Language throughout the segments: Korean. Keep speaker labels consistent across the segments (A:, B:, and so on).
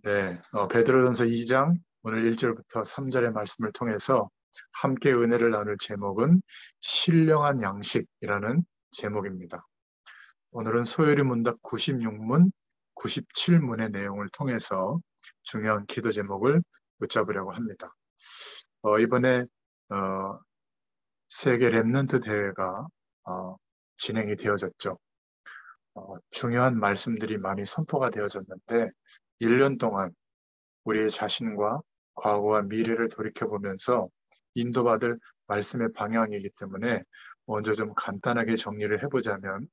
A: 네, 베드로전서 2장 오늘 1절부터 3절의 말씀을 통해서 함께 은혜를 나눌 제목은 신령한 양식이라는 제목입니다. 오늘은 소요리 문답 96문, 97문의 내용을 통해서 중요한 기도 제목을 붙잡으려고 합니다. 이번에 세계 랩넌트 대회가 진행이 되어졌죠. 중요한 말씀들이 많이 선포가 되어졌는데 1년 동안 우리의 자신과 과거와 미래를 돌이켜보면서 인도받을 말씀의 방향이기 때문에 먼저 좀 간단하게 정리를 해보자면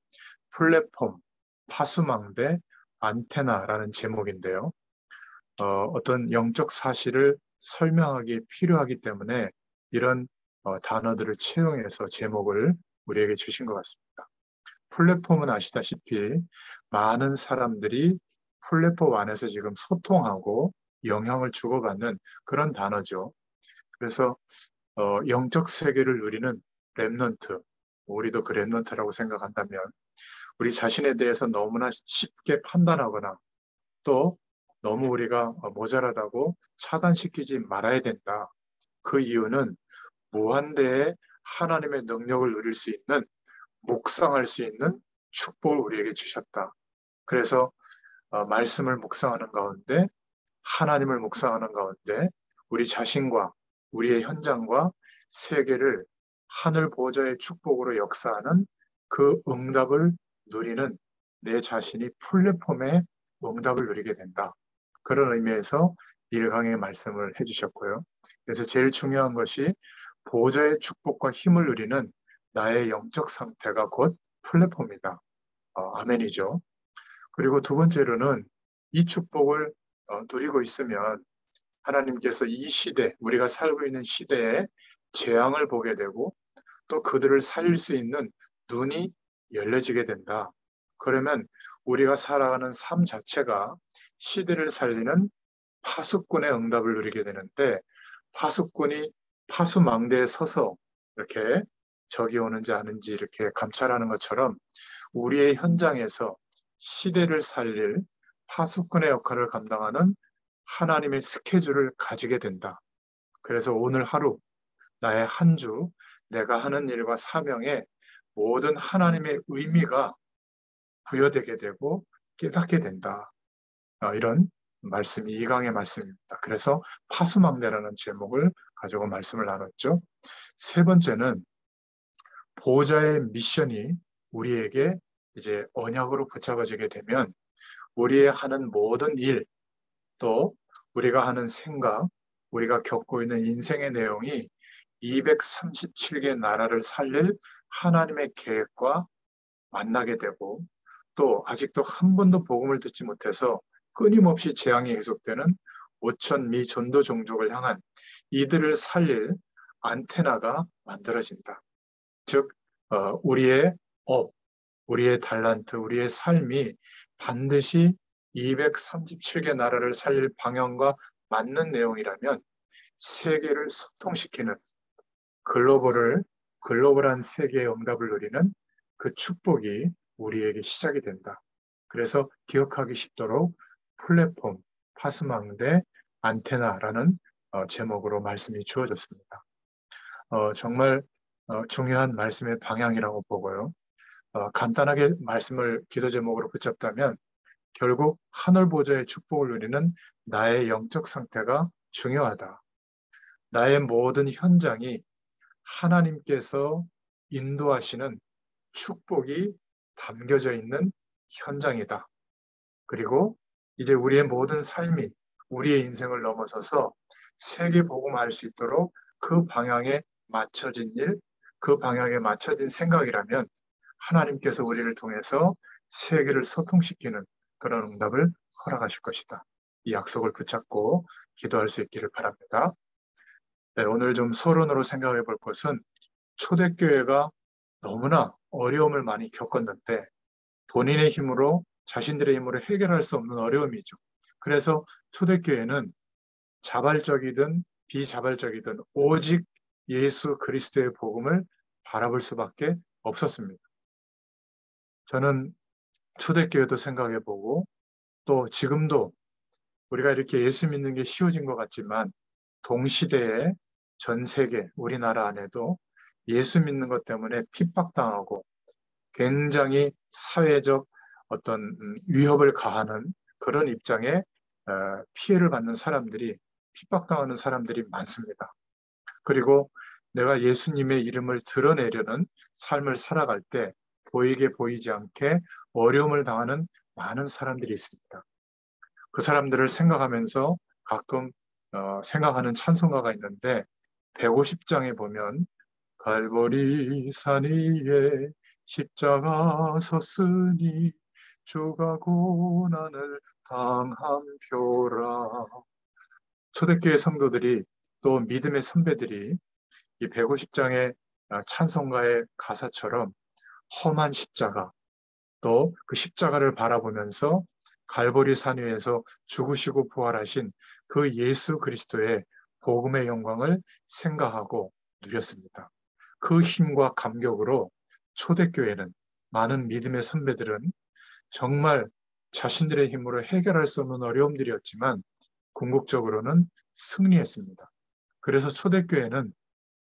A: 플랫폼, 파수망대, 안테나라는 제목인데요. 어떤 영적 사실을 설명하기 필요하기 때문에 이런 단어들을 채용해서 제목을 우리에게 주신 것 같습니다. 플랫폼은 아시다시피 많은 사람들이 플랫폼 안에서 지금 소통하고 영향을 주고받는 그런 단어죠. 그래서 영적 세계를 누리는 랩넌트, 우리도 그 랩넌트라고 생각한다면 우리 자신에 대해서 너무나 쉽게 판단하거나 또 너무 우리가 모자라다고 차단시키지 말아야 된다. 그 이유는 무한대의 하나님의 능력을 누릴 수 있는, 묵상할 수 있는 축복을 우리에게 주셨다. 그래서 말씀을 묵상하는 가운데, 하나님을 묵상하는 가운데 우리 자신과 우리의 현장과 세계를 하늘 보좌의 축복으로 역사하는 그 응답을 누리는 내 자신이 플랫폼의 응답을 누리게 된다. 그런 의미에서 1강의 말씀을 해주셨고요. 그래서 제일 중요한 것이 보좌의 축복과 힘을 누리는 나의 영적 상태가 곧 플랫폼이다. 아멘이죠. 그리고 두 번째로는 이 축복을 누리고 있으면 하나님께서 이 시대, 우리가 살고 있는 시대에 재앙을 보게 되고 또 그들을 살릴 수 있는 눈이 열려지게 된다. 그러면 우리가 살아가는 삶 자체가 시대를 살리는 파수꾼의 응답을 누리게 되는데 파수꾼이 파수망대에 서서 이렇게 적이 오는지 아는지 이렇게 감찰하는 것처럼 우리의 현장에서 시대를 살릴 파수꾼의 역할을 감당하는 하나님의 스케줄을 가지게 된다. 그래서 오늘 하루, 나의 한 주, 내가 하는 일과 사명에 모든 하나님의 의미가 부여되게 되고 깨닫게 된다. 이런 말씀이 이강의 말씀입니다. 그래서 파수망대라는 제목을 가지고 말씀을 나눴죠. 세 번째는 보호자의 미션이 우리에게 이제 언약으로 붙잡아지게 되면 우리의 하는 모든 일, 또 우리가 하는 생각, 우리가 겪고 있는 인생의 내용이 237개 나라를 살릴 하나님의 계획과 만나게 되고 또 아직도 한 번도 복음을 듣지 못해서 끊임없이 재앙이 계속되는 5천 미 전도 종족을 향한 이들을 살릴 안테나가 만들어진다. 즉 우리의 업, 우리의 달란트, 우리의 삶이 반드시 237개 나라를 살릴 방향과 맞는 내용이라면 세계를 소통시키는 글로벌한 세계의 응답을 누리는 그 축복이 우리에게 시작이 된다. 그래서 기억하기 쉽도록 플랫폼, 파수망대, 안테나라는 제목으로 말씀이 주어졌습니다. 정말 중요한 말씀의 방향이라고 보고요. 간단하게 말씀을 기도 제목으로 붙잡다면 결국 하늘 보좌의 축복을 누리는 나의 영적 상태가 중요하다. 나의 모든 현장이 하나님께서 인도하시는 축복이 담겨져 있는 현장이다. 그리고 이제 우리의 모든 삶이 우리의 인생을 넘어서서 세계 복음화할 수 있도록 그 방향에 맞춰진 일, 그 방향에 맞춰진 생각이라면 하나님께서 우리를 통해서 세계를 소통시키는 그런 응답을 허락하실 것이다. 이 약속을 붙잡고 기도할 수 있기를 바랍니다. 네, 오늘 좀 서론으로 생각해 볼 것은 초대교회가 너무나 어려움을 많이 겪었는데 본인의 힘으로 자신들의 힘으로 해결할 수 없는 어려움이죠. 그래서 초대교회는 자발적이든 비자발적이든 오직 예수 그리스도의 복음을 바라볼 수밖에 없었습니다. 저는 초대교회도 생각해 보고 또 지금도 우리가 이렇게 예수 믿는 게 쉬워진 것 같지만 동시대에 전 세계, 우리나라 안에도 예수 믿는 것 때문에 핍박당하고 굉장히 사회적 어떤 위협을 가하는 그런 입장에 피해를 받는 사람들이, 핍박당하는 사람들이 많습니다. 그리고 내가 예수님의 이름을 드러내려는 삶을 살아갈 때 보이게 보이지 않게 어려움을 당하는 많은 사람들이 있습니다. 그 사람들을 생각하면서 가끔 생각하는 찬송가가 있는데 150장에 보면 갈보리 산 위에 십자가 섰으니 주가 고난을 당한 표라. 초대교회 성도들이 또 믿음의 선배들이 이 150장의 찬송가의 가사처럼 험한 십자가, 또 그 십자가를 바라보면서 갈보리 산 위에서 죽으시고 부활하신 그 예수 그리스도의 복음의 영광을 생각하고 누렸습니다. 그 힘과 감격으로 초대교회는, 많은 믿음의 선배들은 정말 자신들의 힘으로 해결할 수 없는 어려움들이었지만 궁극적으로는 승리했습니다. 그래서 초대교회는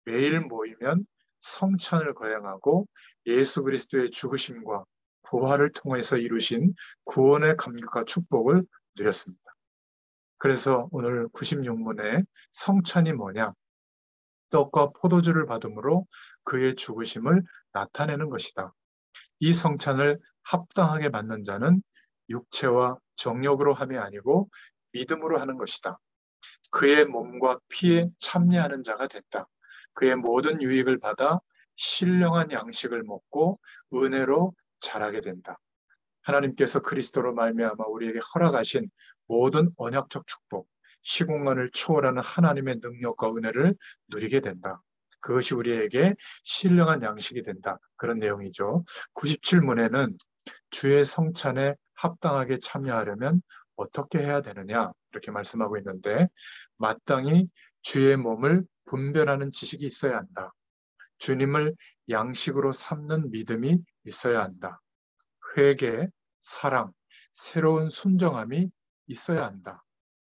A: 매일 모이면 성찬을 거행하고 예수 그리스도의 죽으심과 부활을 통해서 이루신 구원의 감격과 축복을 누렸습니다. 그래서 오늘 96문에 성찬이 뭐냐? 떡과 포도주를 받음으로 그의 죽으심을 나타내는 것이다. 이 성찬을 합당하게 받는 자는 육체와 정욕으로 함이 아니고 믿음으로 하는 것이다. 그의 몸과 피에 참여하는 자가 됐다. 그의 모든 유익을 받아 신령한 양식을 먹고 은혜로 자라게 된다. 하나님께서 그리스도로 말미암아 우리에게 허락하신 모든 언약적 축복, 시공간을 초월하는 하나님의 능력과 은혜를 누리게 된다. 그것이 우리에게 신령한 양식이 된다. 그런 내용이죠. 97문에는 주의 성찬에 합당하게 참여하려면 어떻게 해야 되느냐 이렇게 말씀하고 있는데, 마땅히 주의 몸을 분별하는 지식이 있어야 한다. 주님을 양식으로 삼는 믿음이 있어야 한다. 회개, 사랑, 새로운 순정함이 있어야 한다.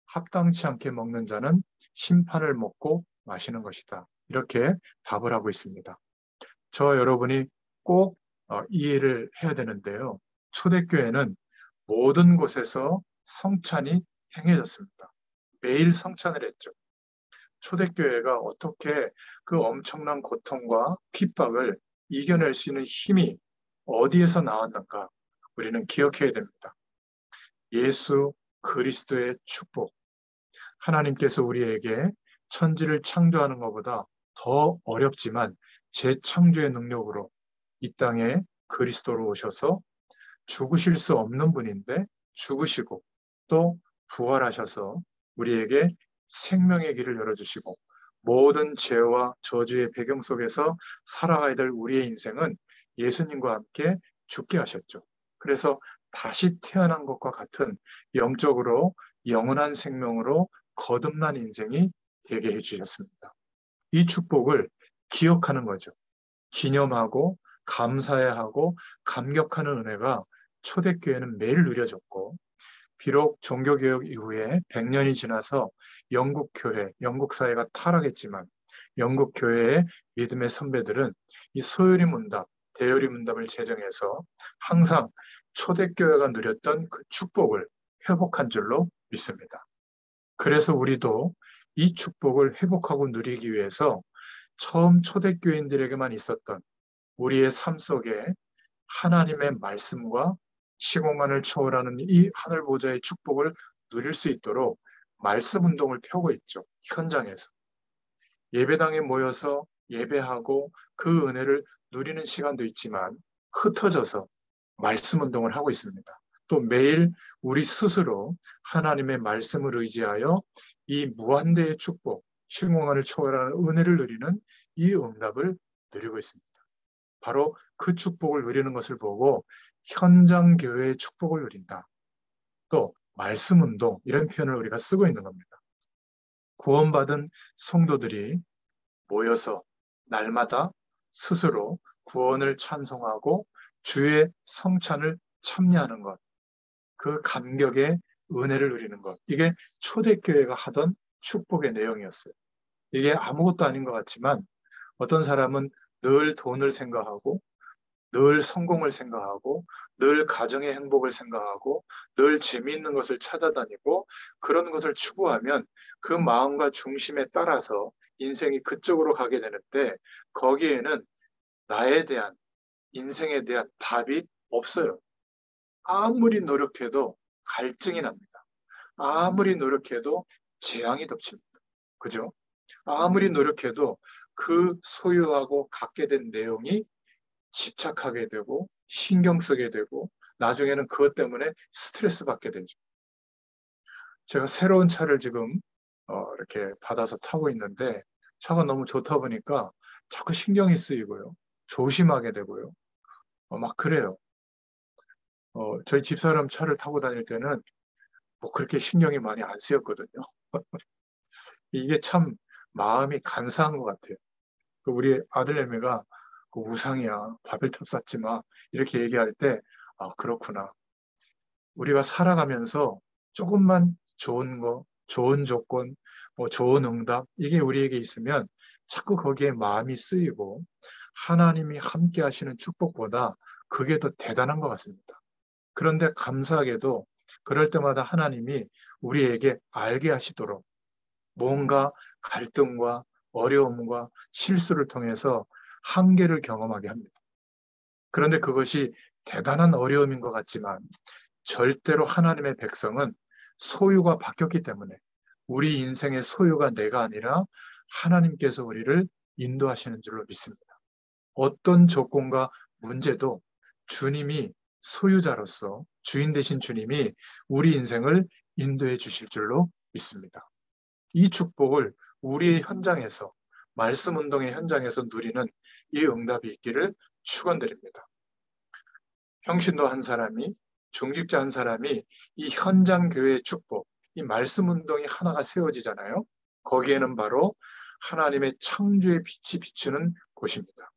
A: 합당치 않게 먹는 자는 심판을 먹고 마시는 것이다. 이렇게 답을 하고 있습니다. 저 여러분이 꼭 이해를 해야 되는데요. 초대교회는 모든 곳에서 성찬이 행해졌습니다. 매일 성찬을 했죠. 초대교회가 어떻게 그 엄청난 고통과 핍박을 이겨낼 수 있는 힘이 어디에서 나왔는가? 우리는 기억해야 됩니다. 예수 그리스도의 축복. 하나님께서 우리에게 천지를 창조하는 것보다 더 어렵지만 재창조의 능력으로 이 땅에 그리스도로 오셔서 죽으실 수 없는 분인데 죽으시고 또 부활하셔서 우리에게 생명의 길을 열어주시고 모든 죄와 저주의 배경 속에서 살아가야 될 우리의 인생은 예수님과 함께 죽게 하셨죠. 그래서 다시 태어난 것과 같은 영적으로 영원한 생명으로 거듭난 인생이 되게 해주셨습니다. 이 축복을 기억하는 거죠. 기념하고 감사해야 하고 감격하는 은혜가 초대교회는 매일 누려졌고, 비록 종교개혁 이후에 100년이 지나서 영국 교회, 영국 사회가 타락했지만 영국 교회의 믿음의 선배들은 이 소요리 문답, 대요리 문답을 제정해서 항상 초대교회가 누렸던 그 축복을 회복한 줄로 믿습니다. 그래서 우리도 이 축복을 회복하고 누리기 위해서 처음 초대교인들에게만 있었던 우리의 삶 속에 하나님의 말씀과 시공간을 초월하는 이 하늘 보좌의 축복을 누릴 수 있도록 말씀 운동을 펴고 있죠. 현장에서. 예배당에 모여서 예배하고 그 은혜를 누리는 시간도 있지만 흩어져서 말씀 운동을 하고 있습니다. 또 매일 우리 스스로 하나님의 말씀을 의지하여 이 무한대의 축복, 시공간을 초월하는 은혜를 누리는 이 응답을 누리고 있습니다. 바로 그 축복을 누리는 것을 보고 현장 교회의 축복을 누린다. 또 말씀 운동 이런 표현을 우리가 쓰고 있는 겁니다. 구원받은 성도들이 모여서 날마다 스스로 구원을 찬송하고 주의 성찬을 참여하는 것, 그 감격의 은혜를 누리는 것. 이게 초대교회가 하던 축복의 내용이었어요. 이게 아무것도 아닌 것 같지만 어떤 사람은 늘 돈을 생각하고 늘 성공을 생각하고 늘 가정의 행복을 생각하고 늘 재미있는 것을 찾아다니고 그런 것을 추구하면 그 마음과 중심에 따라서 인생이 그쪽으로 가게 되는데 거기에는 나에 대한 인생에 대한 답이 없어요. 아무리 노력해도 갈증이 납니다. 아무리 노력해도 재앙이 덮칩니다. 그죠? 아무리 노력해도 그 소유하고 갖게 된 내용이 집착하게 되고 신경 쓰게 되고 나중에는 그것 때문에 스트레스 받게 되죠. 제가 새로운 차를 지금 이렇게 받아서 타고 있는데 차가 너무 좋다 보니까 자꾸 신경이 쓰이고요. 조심하게 되고요. 막 그래요. 저희 집사람 차를 타고 다닐 때는 뭐 그렇게 신경이 많이 안 쓰였거든요. 이게 참 마음이 간사한 것 같아요. 우리 아들내미가 그 우상이야, 바벨탑 쌓지 마, 이렇게 얘기할 때, 아, 그렇구나. 우리가 살아가면서 조금만 좋은 거, 좋은 조건, 뭐 좋은 응답, 이게 우리에게 있으면 자꾸 거기에 마음이 쓰이고 하나님이 함께 하시는 축복보다 그게 더 대단한 것 같습니다. 그런데 감사하게도 그럴 때마다 하나님이 우리에게 알게 하시도록 뭔가 갈등과 어려움과 실수를 통해서 한계를 경험하게 합니다. 그런데 그것이 대단한 어려움인 것 같지만 절대로 하나님의 백성은 소유가 바뀌었기 때문에 우리 인생의 소유가 내가 아니라 하나님께서 우리를 인도하시는 줄로 믿습니다. 어떤 조건과 문제도 주님이 소유자로서 주인 되신 주님이 우리 인생을 인도해 주실 줄로 믿습니다. 이 축복을 우리의 현장에서 말씀 운동의 현장에서 누리는 이 응답이 있기를 축원드립니다. 평신도 한 사람이 중직자 한 사람이 이 현장 교회의 축복, 이 말씀 운동이 하나가 세워지잖아요. 거기에는 바로 하나님의 창조의 빛이 비추는 곳입니다.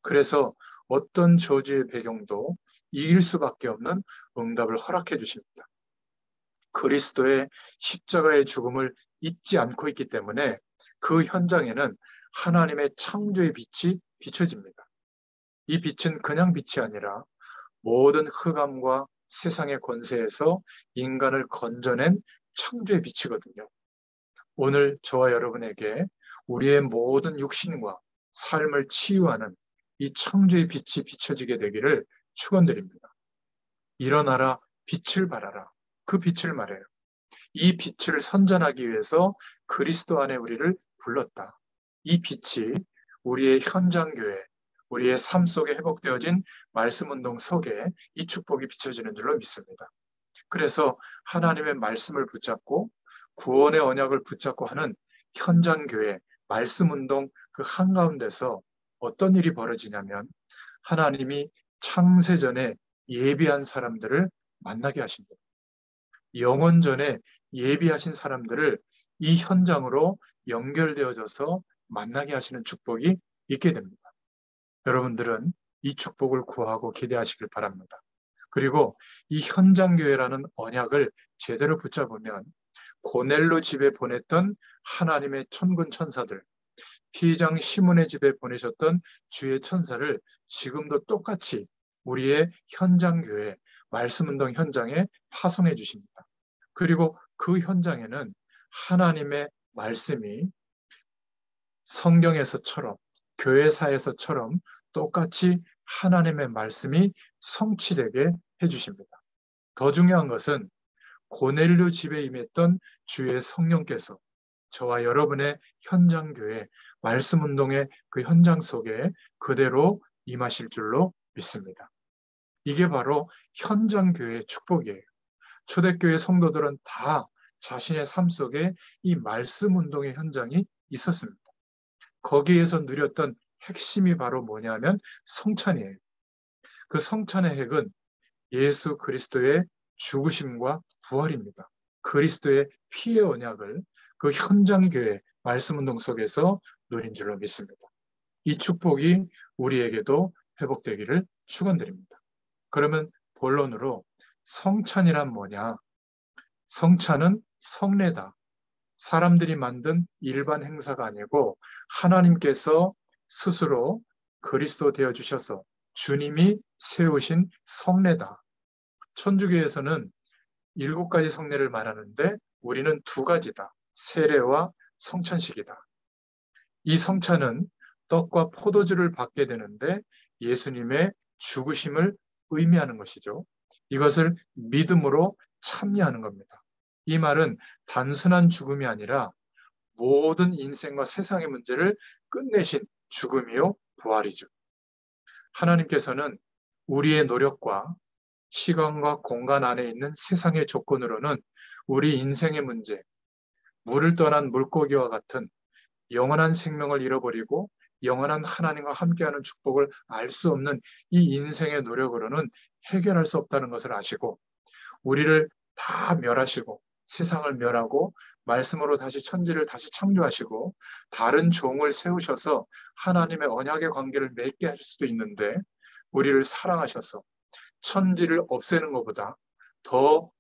A: 그래서 어떤 저주의 배경도 이길 수밖에 없는 응답을 허락해 주십니다. 그리스도의 십자가의 죽음을 잊지 않고 있기 때문에 그 현장에는 하나님의 창조의 빛이 비춰집니다. 이 빛은 그냥 빛이 아니라 모든 흑암과 세상의 권세에서 인간을 건져낸 창조의 빛이거든요. 오늘 저와 여러분에게 우리의 모든 육신과 삶을 치유하는 이 창조의 빛이 비춰지게 되기를 축원드립니다. 일어나라, 빛을 발하라. 그 빛을 말해요. 이 빛을 선전하기 위해서 그리스도 안에 우리를 불렀다. 이 빛이 우리의 현장교회, 우리의 삶 속에 회복되어진 말씀 운동 속에 이 축복이 비춰지는 줄로 믿습니다. 그래서 하나님의 말씀을 붙잡고 구원의 언약을 붙잡고 하는 현장교회, 말씀 운동 그 한가운데서 어떤 일이 벌어지냐면 하나님이 창세전에 예비한 사람들을 만나게 하십니다. 영원전에 예비하신 사람들을 이 현장으로 연결되어져서 만나게 하시는 축복이 있게 됩니다. 여러분들은 이 축복을 구하고 기대하시길 바랍니다. 그리고 이 현장교회라는 언약을 제대로 붙잡으면 고넬로 집에 보냈던 하나님의 천군 천사들, 피의장 시몬의 집에 보내셨던 주의 천사를 지금도 똑같이 우리의 현장교회, 말씀운동 현장에 파송해 주십니다. 그리고 그 현장에는 하나님의 말씀이 성경에서처럼, 교회사에서처럼 똑같이 하나님의 말씀이 성취되게 해주십니다. 더 중요한 것은 고넬료 집에 임했던 주의 성령께서 저와 여러분의 현장교회, 말씀운동의 그 현장 속에 그대로 임하실 줄로 믿습니다. 이게 바로 현장교회의 축복이에요. 초대교회 성도들은 다 자신의 삶 속에 이 말씀 운동의 현장이 있었습니다. 거기에서 누렸던 핵심이 바로 뭐냐면 성찬이에요. 그 성찬의 핵은 예수 그리스도의 죽으심과 부활입니다. 그리스도의 피의 언약을 그 현장교회 말씀 운동 속에서 누린 줄로 믿습니다. 이 축복이 우리에게도 회복되기를 축원드립니다. 그러면 본론으로 성찬이란 뭐냐? 성찬은 성례다. 사람들이 만든 일반 행사가 아니고 하나님께서 스스로 그리스도 되어 주셔서 주님이 세우신 성례다. 천주교에서는 7가지 성례를 말하는데 우리는 2가지다. 세례와 성찬식이다. 이 성찬은 떡과 포도주를 받게 되는데 예수님의 죽으심을 의미하는 것이죠. 이것을 믿음으로 참여하는 겁니다. 이 말은 단순한 죽음이 아니라 모든 인생과 세상의 문제를 끝내신 죽음이요 부활이죠. 하나님께서는 우리의 노력과 시간과 공간 안에 있는 세상의 조건으로는 우리 인생의 문제, 물을 떠난 물고기와 같은 영원한 생명을 잃어버리고 영원한 하나님과 함께하는 축복을 알 수 없는 이 인생의 노력으로는 해결할 수 없다는 것을 아시고 우리를 다 멸하시고 세상을 멸하고 말씀으로 다시 천지를 다시 창조하시고 다른 종을 세우셔서 하나님의 언약의 관계를 맺게 하실 수도 있는데 우리를 사랑하셔서 천지를 없애는 것보다 더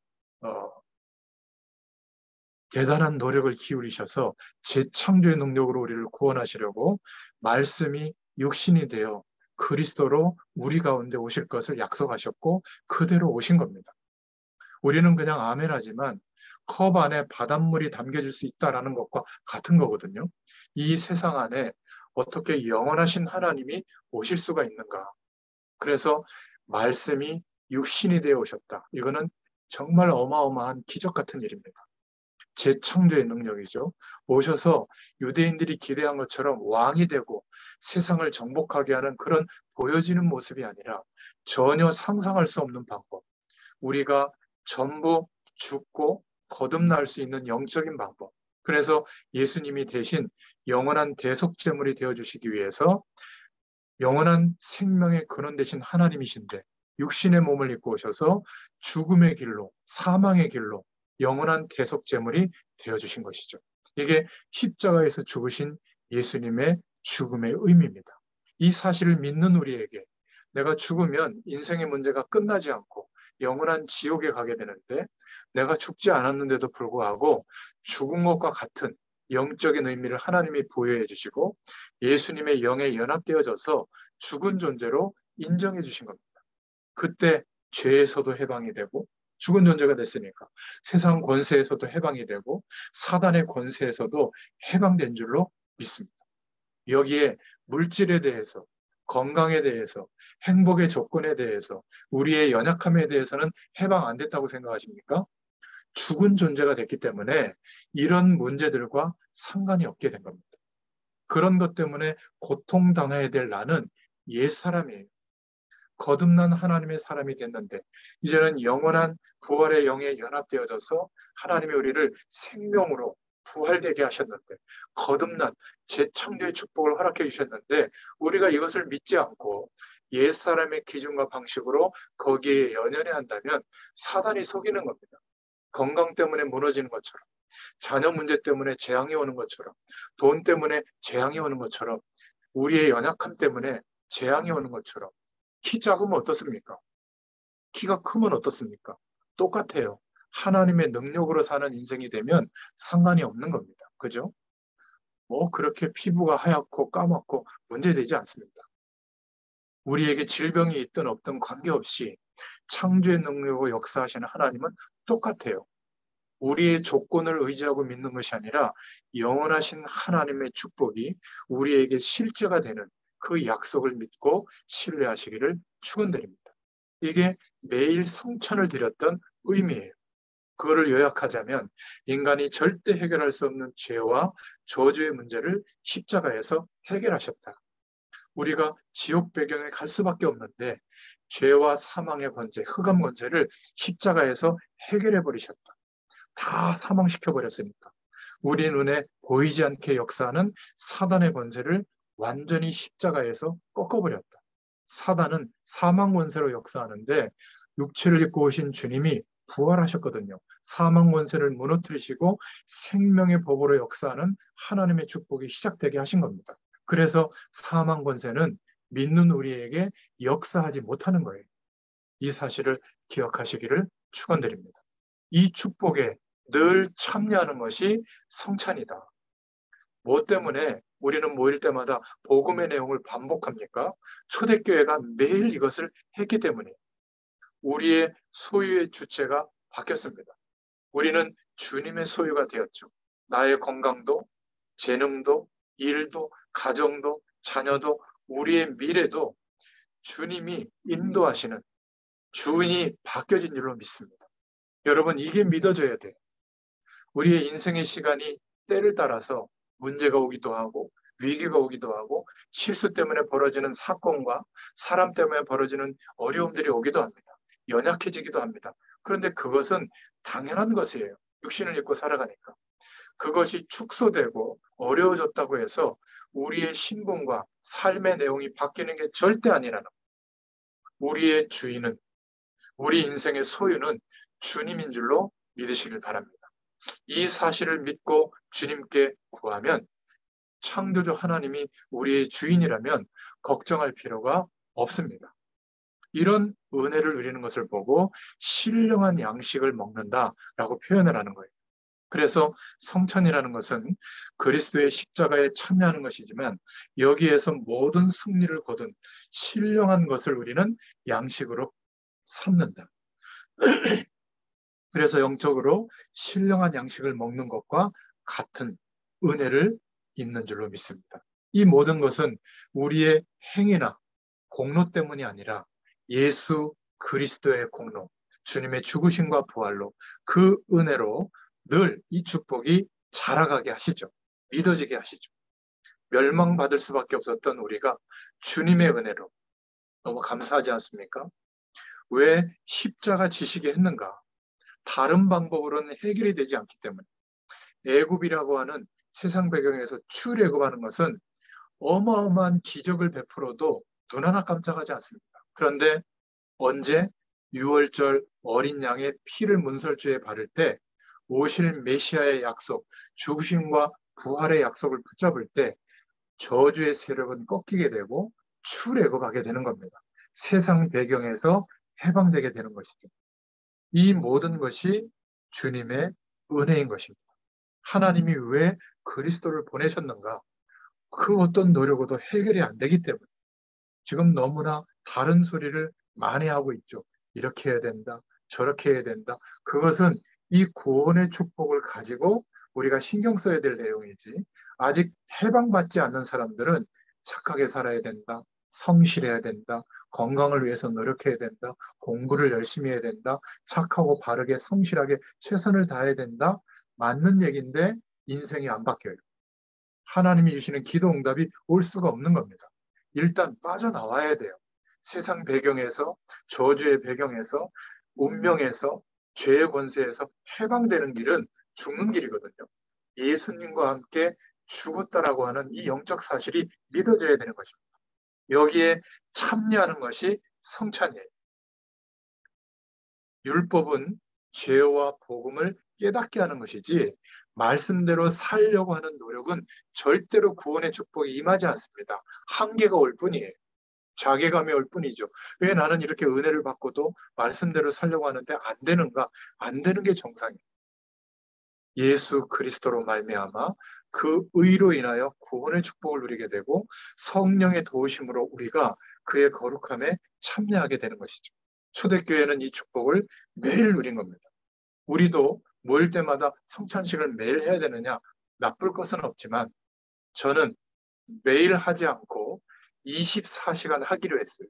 A: 대단한 노력을 기울이셔서 재창조의 능력으로 우리를 구원하시려고 말씀이 육신이 되어 그리스도로 우리 가운데 오실 것을 약속하셨고 그대로 오신 겁니다. 우리는 그냥 아멘하지만 컵 안에 바닷물이 담겨질 수 있다라는 것과 같은 거거든요. 이 세상 안에 어떻게 영원하신 하나님이 오실 수가 있는가? 그래서 말씀이 육신이 되어 오셨다. 이거는 정말 어마어마한 기적 같은 일입니다. 재창조의 능력이죠. 오셔서 유대인들이 기대한 것처럼 왕이 되고 세상을 정복하게 하는 그런 보여지는 모습이 아니라 전혀 상상할 수 없는 방법. 우리가 전부 죽고 거듭날 수 있는 영적인 방법. 그래서 예수님이 대신 영원한 대속제물이 되어주시기 위해서 영원한 생명의 근원 되신 하나님이신데 육신의 몸을 입고 오셔서 죽음의 길로, 사망의 길로 영원한 대속제물이 되어주신 것이죠. 이게 십자가에서 죽으신 예수님의 죽음의 의미입니다. 이 사실을 믿는 우리에게 내가 죽으면 인생의 문제가 끝나지 않고 영원한 지옥에 가게 되는데 내가 죽지 않았는데도 불구하고 죽은 것과 같은 영적인 의미를 하나님이 부여해 주시고 예수님의 영에 연합되어져서 죽은 존재로 인정해 주신 겁니다. 그때 죄에서도 해방이 되고 죽은 존재가 됐으니까 세상 권세에서도 해방이 되고 사단의 권세에서도 해방된 줄로 믿습니다. 여기에 물질에 대해서 건강에 대해서 행복의 조건에 대해서 우리의 연약함에 대해서는 해방 안 됐다고 생각하십니까? 죽은 존재가 됐기 때문에 이런 문제들과 상관이 없게 된 겁니다. 그런 것 때문에 고통당해야 될 나는 옛사람이에요. 거듭난 하나님의 사람이 됐는데 이제는 영원한 부활의 영에 연합되어져서 하나님이 우리를 생명으로 부활되게 하셨는데 거듭난 재창조의 축복을 허락해 주셨는데 우리가 이것을 믿지 않고 옛사람의 기준과 방식으로 거기에 연연해 한다면 사단이 속이는 겁니다. 건강 때문에 무너지는 것처럼 자녀 문제 때문에 재앙이 오는 것처럼 돈 때문에 재앙이 오는 것처럼 우리의 연약함 때문에 재앙이 오는 것처럼 키 작으면 어떻습니까? 키가 크면 어떻습니까? 똑같아요. 하나님의 능력으로 사는 인생이 되면 상관이 없는 겁니다. 그죠? 뭐 그렇게 피부가 하얗고 까맣고 문제되지 않습니다. 우리에게 질병이 있든 없든 관계없이 창조의 능력으로 역사하시는 하나님은 똑같아요. 우리의 조건을 의지하고 믿는 것이 아니라 영원하신 하나님의 축복이 우리에게 실제가 되는 그 약속을 믿고 신뢰하시기를 축원드립니다. 이게 매일 성찬을 드렸던 의미예요. 그거를 요약하자면 인간이 절대 해결할 수 없는 죄와 저주의 문제를 십자가에서 해결하셨다. 우리가 지옥 배경에 갈 수밖에 없는데 죄와 사망의 권세, 흑암 권세를 십자가에서 해결해 버리셨다. 다 사망시켜 버렸으니까. 우리 눈에 보이지 않게 역사하는 사단의 권세를 완전히 십자가에서 꺾어버렸다. 사단은 사망 권세로 역사하는데 육체를 입고 오신 주님이 부활하셨거든요. 사망 권세를 무너뜨리시고 생명의 법으로 역사하는 하나님의 축복이 시작되게 하신 겁니다. 그래서 사망 권세는 믿는 우리에게 역사하지 못하는 거예요. 이 사실을 기억하시기를 축원드립니다. 이 축복에 늘 참여하는 것이 성찬이다. 뭐 때문에 우리는 모일 때마다 복음의 내용을 반복합니까? 초대교회가 매일 이것을 했기 때문에 우리의 소유의 주체가 바뀌었습니다. 우리는 주님의 소유가 되었죠. 나의 건강도, 재능도, 일도, 가정도, 자녀도, 우리의 미래도 주님이 인도하시는 주인이 바뀌어진 줄로 믿습니다. 여러분, 이게 믿어져야 돼요. 우리의 인생의 시간이 때를 따라서 문제가 오기도 하고 위기가 오기도 하고 실수 때문에 벌어지는 사건과 사람 때문에 벌어지는 어려움들이 오기도 합니다. 연약해지기도 합니다. 그런데 그것은 당연한 것이에요. 육신을 입고 살아가니까. 그것이 축소되고 어려워졌다고 해서 우리의 신분과 삶의 내용이 바뀌는 게 절대 아니라는 거예요. 우리의 주인은, 우리 인생의 소유는 주님인 줄로 믿으시길 바랍니다. 이 사실을 믿고 주님께 구하면 창조주 하나님이 우리의 주인이라면 걱정할 필요가 없습니다. 이런 은혜를 누리는 것을 보고 신령한 양식을 먹는다라고 표현을 하는 거예요. 그래서 성찬이라는 것은 그리스도의 십자가에 참여하는 것이지만 여기에서 모든 승리를 거둔 신령한 것을 우리는 양식으로 삼는다. 그래서 영적으로 신령한 양식을 먹는 것과 같은 은혜를 있는 줄로 믿습니다. 이 모든 것은 우리의 행위나 공로 때문이 아니라 예수 그리스도의 공로, 주님의 죽으심과 부활로 그 은혜로 늘 이 축복이 자라가게 하시죠. 믿어지게 하시죠. 멸망받을 수밖에 없었던 우리가 주님의 은혜로 너무 감사하지 않습니까? 왜 십자가 지시게 했는가? 다른 방법으로는 해결이 되지 않기 때문에 애굽이라고 하는 세상 배경에서 출애굽하는 것은 어마어마한 기적을 베풀어도 눈 하나 깜짝하지 않습니다. 그런데 언제 유월절 어린 양의 피를 문설주에 바를 때 오실 메시아의 약속, 죽으심과 부활의 약속을 붙잡을 때 저주의 세력은 꺾이게 되고 출애굽하게 되는 겁니다. 세상 배경에서 해방되게 되는 것이죠. 이 모든 것이 주님의 은혜인 것입니다. 하나님이 왜 그리스도를 보내셨는가? 그 어떤 노력으로도 해결이 안 되기 때문에 지금 너무나 다른 소리를 많이 하고 있죠. 이렇게 해야 된다. 저렇게 해야 된다. 그것은 이 구원의 축복을 가지고 우리가 신경 써야 될 내용이지. 아직 해방받지 않는 사람들은 착하게 살아야 된다. 성실해야 된다. 건강을 위해서 노력해야 된다. 공부를 열심히 해야 된다. 착하고 바르게 성실하게 최선을 다해야 된다. 맞는 얘기인데 인생이 안 바뀌어요. 하나님이 주시는 기도 응답이 올 수가 없는 겁니다. 일단 빠져나와야 돼요. 세상 배경에서, 저주의 배경에서, 운명에서, 죄의 권세에서 해방되는 길은 죽는 길이거든요. 예수님과 함께 죽었다라고 하는 이 영적 사실이 믿어져야 되는 것입니다. 여기에 참여하는 것이 성찬이에요. 율법은 죄와 복음을 깨닫게 하는 것이지 말씀대로 살려고 하는 노력은 절대로 구원의 축복이 임하지 않습니다. 한계가 올 뿐이에요. 자괴감이 올 뿐이죠. 왜 나는 이렇게 은혜를 받고도 말씀대로 살려고 하는데 안 되는가? 안 되는 게 정상이에요. 예수 그리스도로 말미암아 그 의로 인하여 구원의 축복을 누리게 되고 성령의 도우심으로 우리가 그의 거룩함에 참여하게 되는 것이죠. 초대교회는 이 축복을 매일 누린 겁니다. 우리도 모일 때마다 성찬식을 매일 해야 되느냐? 나쁠 것은 없지만 저는 매일 하지 않고 24시간 하기로 했어요.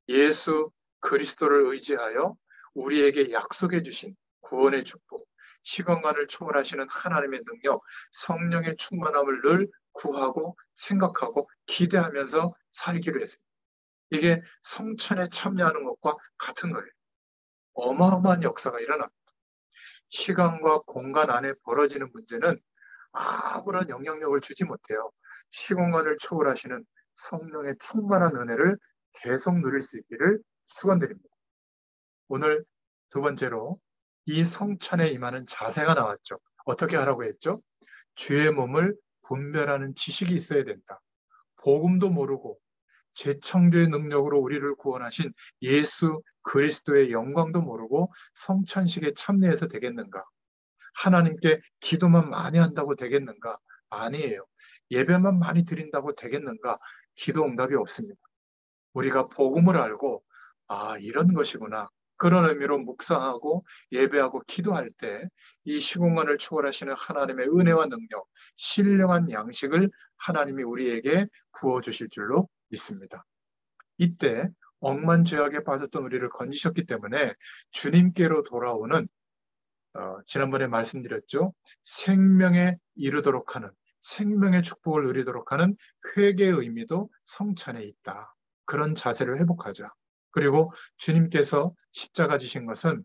A: 예수 그리스도를 의지하여 우리에게 약속해 주신 구원의 축복, 시간관을 초월하시는 하나님의 능력, 성령의 충만함을 늘 구하고 생각하고 기대하면서 살기로 했습니다. 이게 성찬에 참여하는 것과 같은 거예요. 어마어마한 역사가 일어납니다. 시간과 공간 안에 벌어지는 문제는 아무런 영향력을 주지 못해요. 시공간을 초월하시는 성령의 충만한 은혜를 계속 누릴 수 있기를 축원드립니다. 오늘 두 번째로 이 성찬에 임하는 자세가 나왔죠. 어떻게 하라고 했죠? 주의 몸을 분별하는 지식이 있어야 된다. 복음도 모르고 재창조의 능력으로 우리를 구원하신 예수 그리스도의 영광도 모르고 성찬식에 참여해서 되겠는가? 하나님께 기도만 많이 한다고 되겠는가? 아니에요. 예배만 많이 드린다고 되겠는가? 기도 응답이 없습니다. 우리가 복음을 알고 이런 것이구나. 그런 의미로 묵상하고 예배하고 기도할 때 이 시공간을 초월하시는 하나님의 은혜와 능력, 신령한 양식을 하나님이 우리에게 부어주실 줄로 믿습니다. 이때 억만죄악에 빠졌던 우리를 건지셨기 때문에 주님께로 돌아오는 지난번에 말씀드렸죠. 생명에 이르도록 하는 생명의 축복을 누리도록 하는 회개의 의미도 성찬에 있다. 그런 자세를 회복하자. 그리고 주님께서 십자가 지신 것은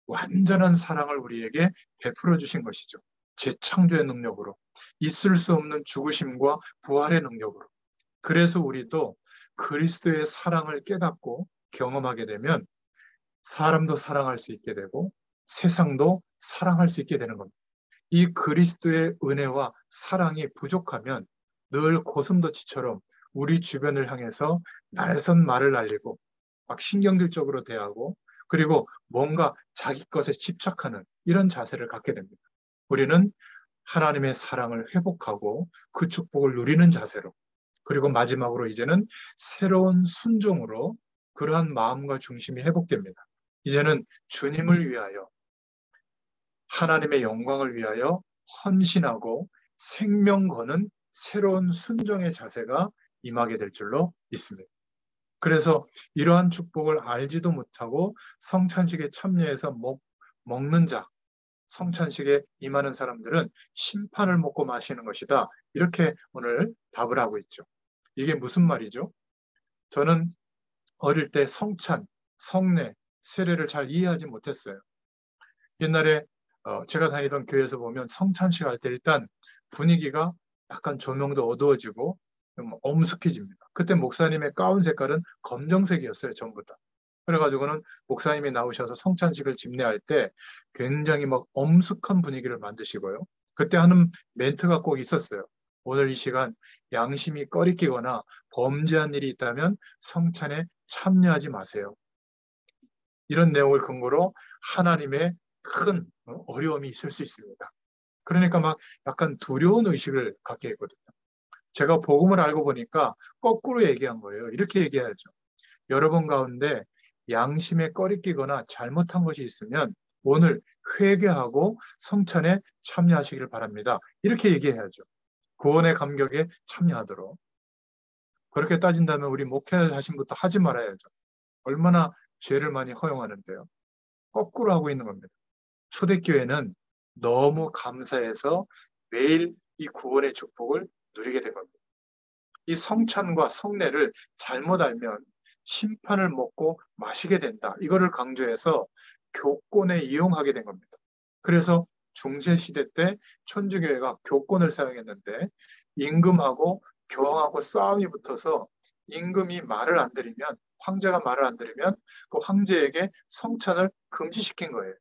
A: 완전한 사랑을 우리에게 베풀어 주신 것이죠. 재창조의 능력으로, 있을 수 없는 죽으심과 부활의 능력으로. 그래서 우리도 그리스도의 사랑을 깨닫고 경험하게 되면 사람도 사랑할 수 있게 되고 세상도 사랑할 수 있게 되는 겁니다. 이 그리스도의 은혜와 사랑이 부족하면 늘 고슴도치처럼 우리 주변을 향해서 날선 말을 날리고 막 신경질적으로 대하고 그리고 뭔가 자기 것에 집착하는 이런 자세를 갖게 됩니다. 우리는 하나님의 사랑을 회복하고 그 축복을 누리는 자세로 그리고 마지막으로 이제는 새로운 순종으로 그러한 마음과 중심이 회복됩니다. 이제는 주님을 위하여 하나님의 영광을 위하여 헌신하고 생명 거는 새로운 순종의 자세가 임하게 될 줄로 믿습니다. 그래서 이러한 축복을 알지도 못하고 성찬식에 참여해서 먹는 자, 성찬식에 임하는 사람들은 심판을 먹고 마시는 것이다. 이렇게 오늘 답을 하고 있죠. 이게 무슨 말이죠? 저는 어릴 때 성찬, 성례, 세례를 잘 이해하지 못했어요. 옛날에 제가 다니던 교회에서 보면 성찬식 할 때 일단 분위기가 약간 조명도 어두워지고 좀 엄숙해집니다. 그때 목사님의 가운 색깔은 검정색이었어요, 전부 다. 그래가지고는 목사님이 나오셔서 성찬식을 집례할 때 굉장히 막 엄숙한 분위기를 만드시고요. 그때 하는 멘트가 꼭 있었어요. 오늘 이 시간 양심이 꺼리끼거나 범죄한 일이 있다면 성찬에 참여하지 마세요. 이런 내용을 근거로 하나님의 큰 어려움이 있을 수 있습니다. 그러니까 막 약간 두려운 의식을 갖게 했거든요. 제가 복음을 알고 보니까 거꾸로 얘기한 거예요. 이렇게 얘기해야죠. 여러분 가운데 양심에 꺼리끼거나 잘못한 것이 있으면 오늘 회개하고 성찬에 참여하시길 바랍니다. 이렇게 얘기해야죠. 구원의 감격에 참여하도록. 그렇게 따진다면 우리 목회 자신부터 하지 말아야죠. 얼마나 죄를 많이 허용하는데요. 거꾸로 하고 있는 겁니다. 초대교회는 너무 감사해서 매일 이 구원의 축복을 누리게 된 겁니다. 이 성찬과 성례를 잘못 알면 심판을 먹고 마시게 된다. 이거를 강조해서 교권에 이용하게 된 겁니다. 그래서 중세시대 때 천주교회가 교권을 사용했는데 임금하고 교황하고 싸움이 붙어서 임금이 말을 안 들으면 황제가 말을 안 들으면 그 황제에게 성찬을 금지시킨 거예요.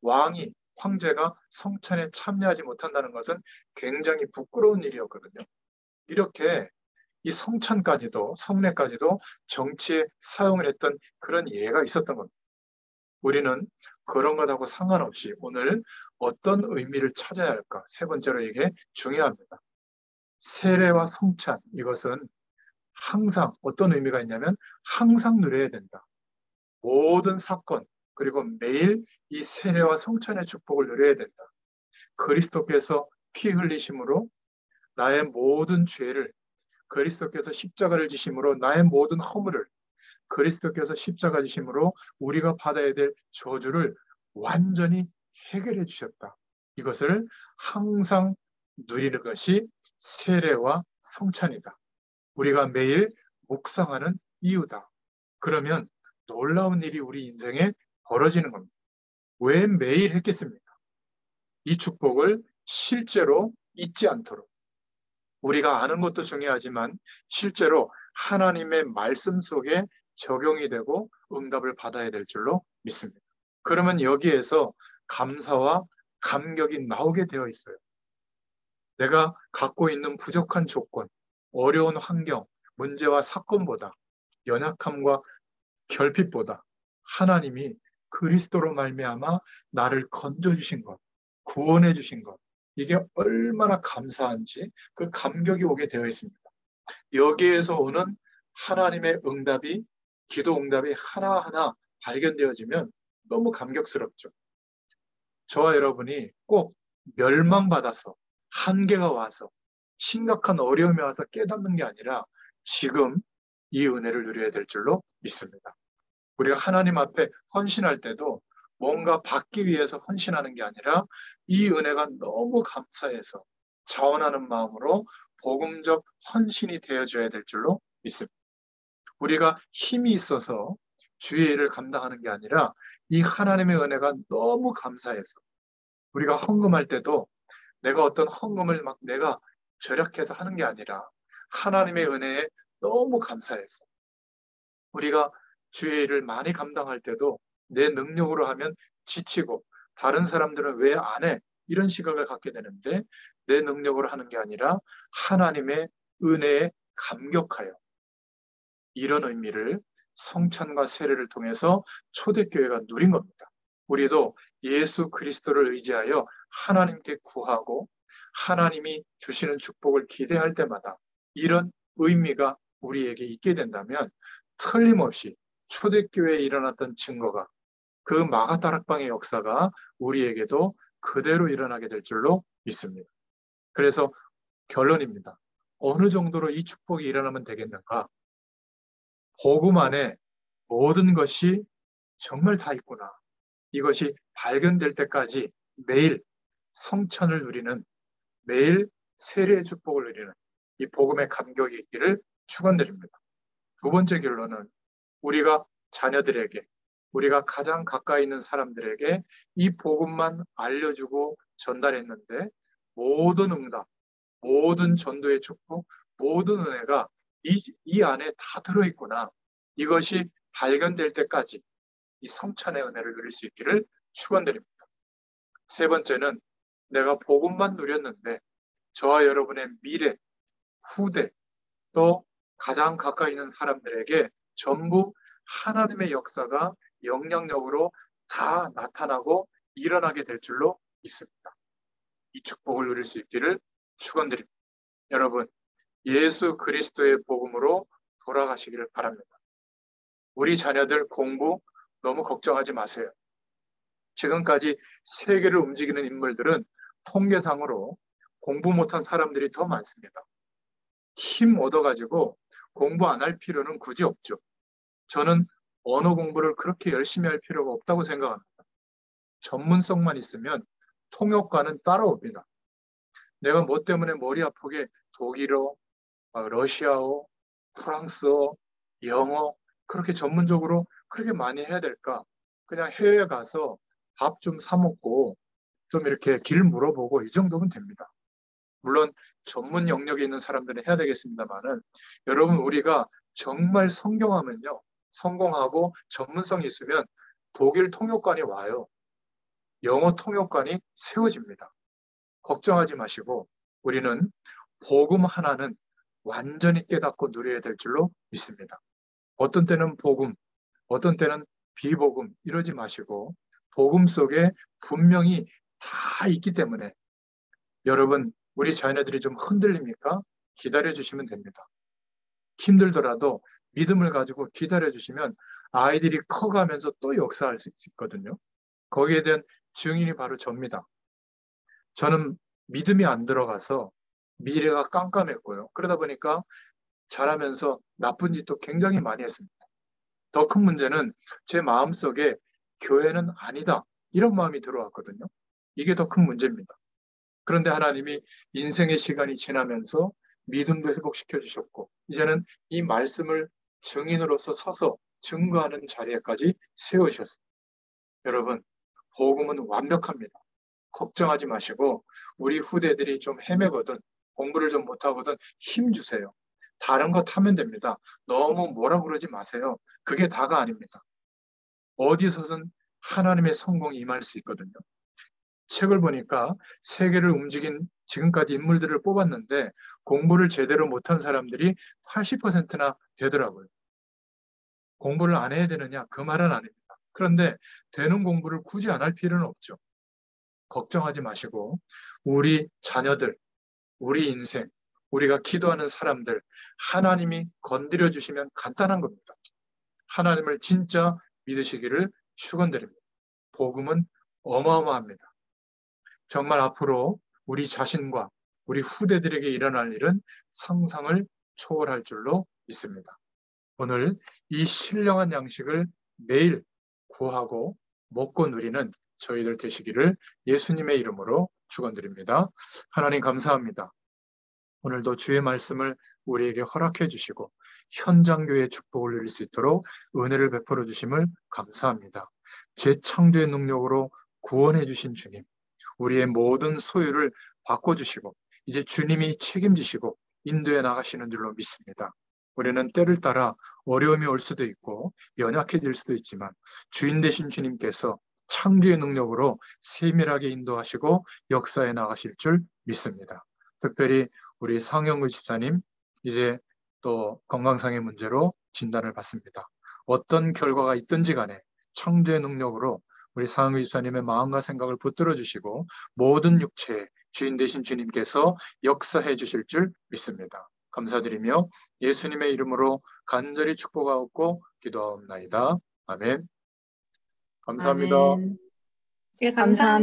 A: 왕이 황제가 성찬에 참여하지 못한다는 것은 굉장히 부끄러운 일이었거든요. 이렇게 이 성찬까지도 성례까지도 정치에 사용을 했던 그런 예가 있었던 겁니다. 우리는 그런 것하고 상관없이 오늘 어떤 의미를 찾아야 할까? 세 번째로 이게 중요합니다. 세례와 성찬 이것은 항상 어떤 의미가 있냐면 항상 누려야 된다. 모든 사건 그리고 매일 이 세례와 성찬의 축복을 누려야 된다. 그리스도께서 피 흘리심으로 나의 모든 죄를 그리스도께서 십자가를 지심으로 나의 모든 허물을 그리스도께서 십자가 지심으로 우리가 받아야 될 저주를 완전히 해결해 주셨다. 이것을 항상 누리는 것이 세례와 성찬이다. 우리가 매일 묵상하는 이유다. 그러면 놀라운 일이 우리 인생에 벌어지는 겁니다. 왜 매일 했겠습니까? 이 축복을 실제로 잊지 않도록. 우리가 아는 것도 중요하지만 실제로 하나님의 말씀 속에 적용이 되고 응답을 받아야 될 줄로 믿습니다. 그러면 여기에서 감사와 감격이 나오게 되어 있어요. 내가 갖고 있는 부족한 조건, 어려운 환경, 문제와 사건보다 연약함과 결핍보다 하나님이 그리스도로 말미암아 나를 건져주신 것, 구원해 주신 것, 이게 얼마나 감사한지 그 감격이 오게 되어 있습니다. 여기에서 오는 하나님의 응답이, 기도 응답이 하나하나 발견되어지면 너무 감격스럽죠. 저와 여러분이 꼭 멸망받아서 한계가 와서 심각한 어려움이 와서 깨닫는 게 아니라 지금 이 은혜를 누려야 될 줄로 믿습니다. 우리가 하나님 앞에 헌신할 때도 뭔가 받기 위해서 헌신하는 게 아니라 이 은혜가 너무 감사해서 자원하는 마음으로 복음적 헌신이 되어져야 될 줄로 믿습니다. 우리가 힘이 있어서 주의 일을 감당하는 게 아니라 이 하나님의 은혜가 너무 감사해서 우리가 헌금할 때도 내가 어떤 헌금을 막 내가 절약해서 하는 게 아니라 하나님의 은혜에 너무 감사해서 우리가 주의 일을 많이 감당할 때도 내 능력으로 하면 지치고 다른 사람들은 왜 안 해? 이런 시각을 갖게 되는데 내 능력으로 하는 게 아니라 하나님의 은혜에 감격하여 이런 의미를 성찬과 세례를 통해서 초대교회가 누린 겁니다. 우리도 예수 그리스도를 의지하여 하나님께 구하고 하나님이 주시는 축복을 기대할 때마다 이런 의미가 우리에게 있게 된다면 틀림없이 초대교회에 일어났던 증거가 그 마가다락방의 역사가 우리에게도 그대로 일어나게 될 줄로 믿습니다. 그래서 결론입니다. 어느 정도로 이 축복이 일어나면 되겠는가? 복음 안에 모든 것이 정말 다 있구나. 이것이 발견될 때까지 매일 성찬을 누리는, 매일 세례의 축복을 누리는 이 복음의 감격이 있기를 축원드립니다. 두 번째 결론은 우리가 자녀들에게, 우리가 가장 가까이 있는 사람들에게 이 복음만 알려주고 전달했는데 모든 응답, 모든 전도의 축복, 모든 은혜가 이 안에 다 들어있구나. 이것이 발견될 때까지 이 성찬의 은혜를 누릴 수 있기를 축원드립니다. 세 번째는 내가 복음만 누렸는데 저와 여러분의 미래, 후대, 또 가장 가까이 있는 사람들에게 전부 하나님의 역사가 영향력으로 다 나타나고 일어나게 될 줄로 믿습니다. 이 축복을 누릴 수 있기를 축원드립니다. 여러분, 예수 그리스도의 복음으로 돌아가시기를 바랍니다. 우리 자녀들 공부 너무 걱정하지 마세요. 지금까지 세계를 움직이는 인물들은 통계상으로 공부 못한 사람들이 더 많습니다. 힘 얻어가지고 공부 안 할 필요는 굳이 없죠. 저는 언어 공부를 그렇게 열심히 할 필요가 없다고 생각합니다. 전문성만 있으면 통역과는 따라옵니다. 내가 뭐 때문에 머리 아프게 독일어, 러시아어, 프랑스어, 영어 그렇게 전문적으로 그렇게 많이 해야 될까? 그냥 해외에 가서 밥 좀 사 먹고 좀 이렇게 길 물어보고 이 정도면 됩니다. 물론 전문 영역에 있는 사람들은 해야 되겠습니다만은 여러분 우리가 정말 성경하면요. 성공하고 전문성이 있으면 독일 통역관이 와요. 영어 통역관이 세워집니다. 걱정하지 마시고 우리는 복음 하나는 완전히 깨닫고 누려야 될 줄로 믿습니다. 어떤 때는 복음, 어떤 때는 비복음 이러지 마시고 복음 속에 분명히 다 있기 때문에 여러분 우리 자녀들이 좀 흔들립니까? 기다려 주시면 됩니다. 힘들더라도 믿음을 가지고 기다려 주시면 아이들이 커가면서 또 역사할 수 있거든요. 거기에 대한 증인이 바로 접니다. 저는 믿음이 안 들어가서 미래가 깜깜했고요. 그러다 보니까 자라면서 나쁜 짓도 굉장히 많이 했습니다. 더 큰 문제는 제 마음속에 교회는 아니다. 이런 마음이 들어왔거든요. 이게 더 큰 문제입니다. 그런데 하나님이 인생의 시간이 지나면서 믿음도 회복시켜 주셨고 이제는 이 말씀을 증인으로서 서서 증거하는 자리에까지 세워주셨습니다. 여러분, 복음은 완벽합니다. 걱정하지 마시고 우리 후대들이 좀 헤매거든 공부를 좀 못하거든 힘 주세요. 다른 것 하면 됩니다. 너무 뭐라 그러지 마세요. 그게 다가 아닙니다. 어디서든 하나님의 성공이 임할 수 있거든요. 책을 보니까 세계를 움직인 지금까지 인물들을 뽑았는데 공부를 제대로 못한 사람들이 80%나 되더라고요. 공부를 안 해야 되느냐? 그 말은 아닙니다. 그런데 되는 공부를 굳이 안 할 필요는 없죠. 걱정하지 마시고 우리 자녀들, 우리 인생, 우리가 기도하는 사람들 하나님이 건드려 주시면 간단한 겁니다. 하나님을 진짜 믿으시기를 축원드립니다. 복음은 어마어마합니다. 정말 앞으로 우리 자신과 우리 후대들에게 일어날 일은 상상을 초월할 줄로 믿습니다. 오늘 이 신령한 양식을 매일 구하고 먹고 누리는 저희들 되시기를 예수님의 이름으로 축원드립니다. 하나님 감사합니다. 오늘도 주의 말씀을 우리에게 허락해 주시고 현장교회의 축복을 누릴 수 있도록 은혜를 베풀어 주심을 감사합니다. 재창조의 능력으로 구원해 주신 주님, 우리의 모든 소유를 바꿔주시고 이제 주님이 책임지시고 인도해 나가시는 줄로 믿습니다. 우리는 때를 따라 어려움이 올 수도 있고 연약해질 수도 있지만 주인 되신 주님께서 창조의 능력으로 세밀하게 인도하시고 역사에 나가실 줄 믿습니다. 특별히 우리 상영의 집사님 이제 또 건강상의 문제로 진단을 받습니다. 어떤 결과가 있든지 간에 창조의 능력으로 우리 상영의 집사님의 마음과 생각을 붙들어 주시고 모든 육체의 주인 되신 주님께서 역사해 주실 줄 믿습니다. 감사드리며 예수님의 이름으로 간절히 축복하옵고 기도하옵나이다. 아멘. 감사합니다.
B: 아멘. 예, 감사합니다.